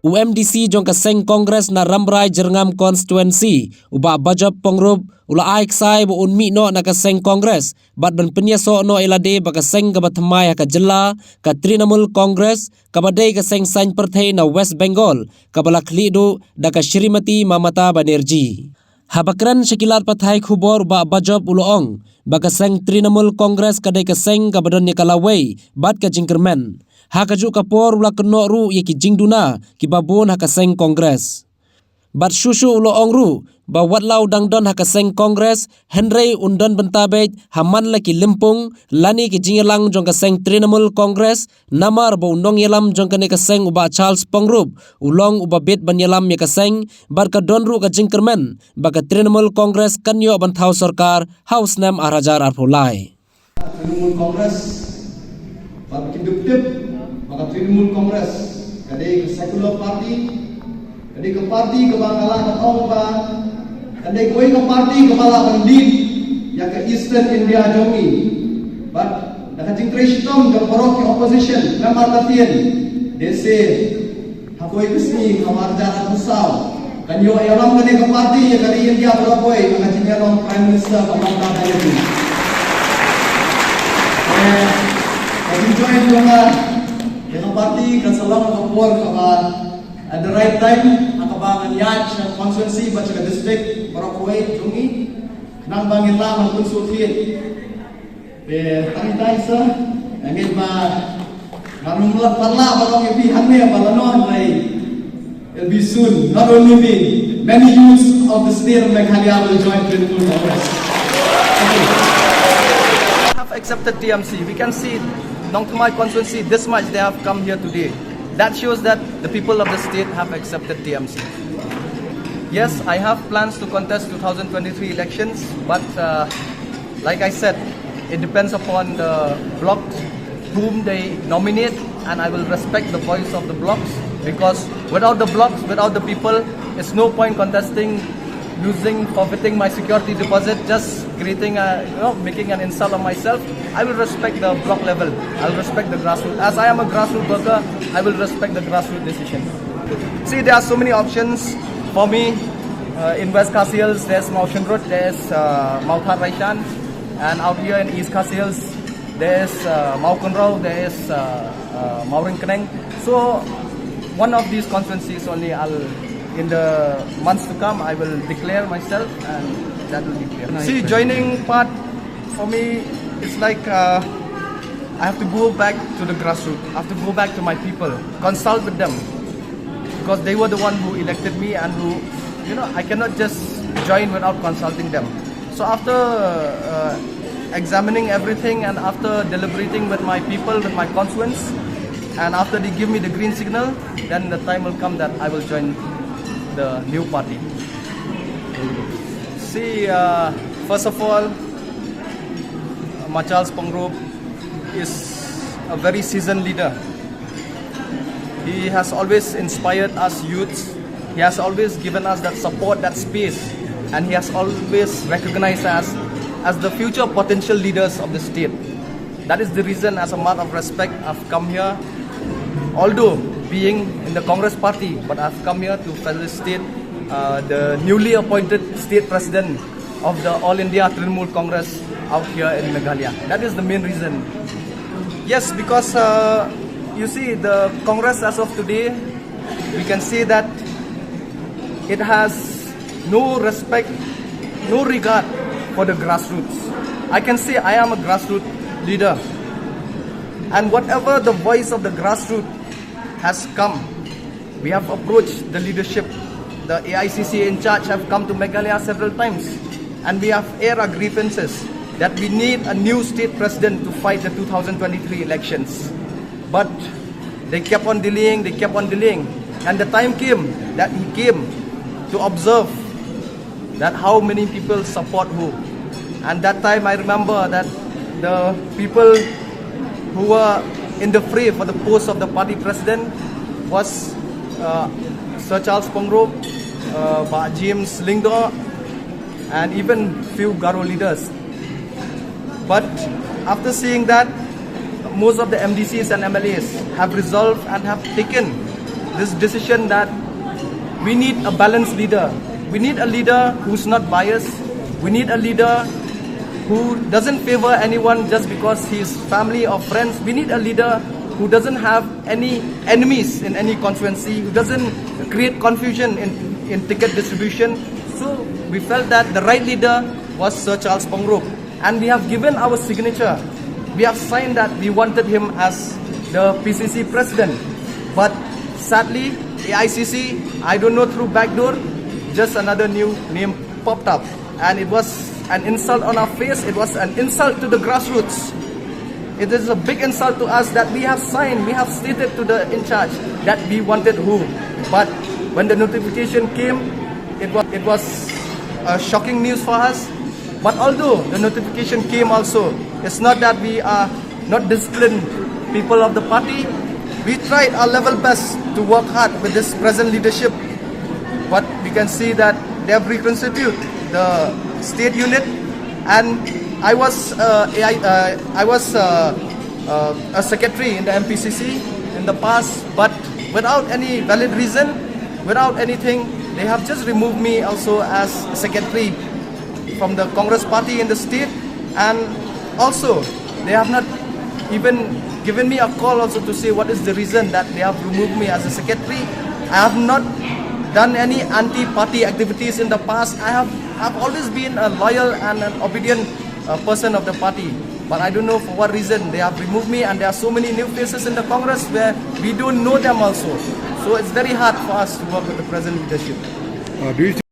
UMDC jong kaseng Kongres na Ramrai Jerngam constituency uba bajab pongrub ula aiksai bo unmi no na kaseng Kongres bat ban penyaso no ilade ba kaseng gabatmai ka jilla ka Trinamool Congress kabadai kaseng Sain Perthai na West Bengal kabalak lidu da ka Shrimati Mamata Banerjee. Habakran Shakilat Pathai khubor ba bajab uloong ba kaseng Trinamool Congress kadai kaseng kabadon ni Kalawai bat ka Jingkerman. Hakaju kapor ula keno ru yaki jingduna ki babon hakaseng Kongres. Bat shushu ulo ongru ba watlau dangdon hakaseng Kongres Henry undon bentabej haman laki limpung lani ki jingelang jong kaseng Trinamool Kongres namar ba undong yelam jong kane kaseng uba Charles Pongrup ulong uba bet ban yelam ya kaseng bar ka donru ka Jingkerman ba ka Trinamool Kongres kanyo banthau sarkar house nam arajar arpulai. Trinamool Kongres bat kidup maka Trinamool Kongres kadai ke Secular Party kadai ke parti ke Bangala ke Ongba kadai koi ke parti ke Bala Bandit ya ke Eastern India Jomi but dah jingkrai shitom ke porok ke opposition memang latihan dese hakoi kesni kamar jalan usau kan yo alam kadai ke parti ya kadai India berapoi maka jingalong Prime Minister Mamata Banerjee join dengan yang parti kan salam kapor kawan at the right time akabangan yaj ng constituency baca ke district Barakaway jungi nang bangin lamang konsultin tangitay sa angin ba namumulat pala balong ibihan niya balanon ay it'll be soon not only me many youths of the state of Meghalaya will join Trinamool Congress. Have accepted TMC. We can see Nongthamai constituency, this much they have come here today. That shows that the people of the state have accepted TMC. Yes, I have plans to contest 2023 elections, but like I said, it depends upon the blocks whom they nominate, and I will respect the voice of the blocks, because without the blocks, without the people, it's no point contesting, forfeiting my security deposit, just creating making an insult of myself. I will respect the block level. I will respect the grassroots. As I am a grassroots worker, I will respect the grassroots decision. See, there are so many options for me. In West Khasi Hills, there's Maushan Road, there's Maukar Raishan, and out here in East Khasi Hills, there's Maukonrao, there's Mauring Keneng. So, one of these constituencies only in the months to come, I will declare myself, and that will be clear. See, joining part for me, it's like I have to go back to the grassroots. I have to go back to my people, consult with them, because they were the one who elected me, and who, I cannot just join without consulting them. So after examining everything, and after deliberating with my people, with my constituents, and after they give me the green signal, then the time will come that I will join the new party. See, first of all, Charles Pongrup is a very seasoned leader. He has always inspired us youths. He has always given us that support, that space, and he has always recognized us as the future potential leaders of the state. That is the reason, as a mark of respect, I've come here. Although being in the Congress party, but I've come here to facilitate the newly appointed state president of the All India Trinamool Congress out here in Meghalaya. That is the main reason. Yes, because you see, the Congress as of today, we can say that it has no respect, no regard for the grassroots. I can say I am a grassroots leader, and whatever the voice of the grassroots has come, we have approached the leadership. The AICC in charge have come to Meghalaya several times, and we have aired our grievances that we need a new state president to fight the 2023 elections. But they kept on delaying, and the time came that he came to observe that how many people support who. And that time I remember that the people who were in the fray for the post of the party president was Sir Charles Pongrup, James Lingdo, and even few Garo leaders. But after seeing that, most of the MDCs and MLAs have resolved and have taken this decision that we need a balanced leader. We need a leader who's not biased. We need a leader who doesn't favor anyone just because he's family or friends. We need a leader who doesn't have any enemies in any constituency, who doesn't create confusion in ticket distribution. So we felt that the right leader was Sir Charles Pongrop, and we have given our signature. We have signed that we wanted him as the PCC president, but sadly AICC, I don't know, through backdoor, just another new name popped up, and it was an insult on our face. It was an insult to the grassroots. It is a big insult to us that we have signed, we have stated to the in charge that we wanted who. But when the notification came, it was shocking news for us. But although the notification came also, it's not that we are not disciplined people of the party. We tried our level best to work hard with this present leadership. But we can see that they have reconstituted the state unit, and I was a secretary in the MPCC in the past, but without any valid reason, without anything, they have just removed me also as secretary from the Congress party in the state, and also they have not even given me a call also to say what is the reason that they have removed me as a secretary. I have not done any anti-party activities in the past. I've always been a loyal and an obedient person of the party, but I don't know for what reason they have removed me, and there are so many new faces in the Congress where we don't know them also. So it's very hard for us to work with the present leadership. Do you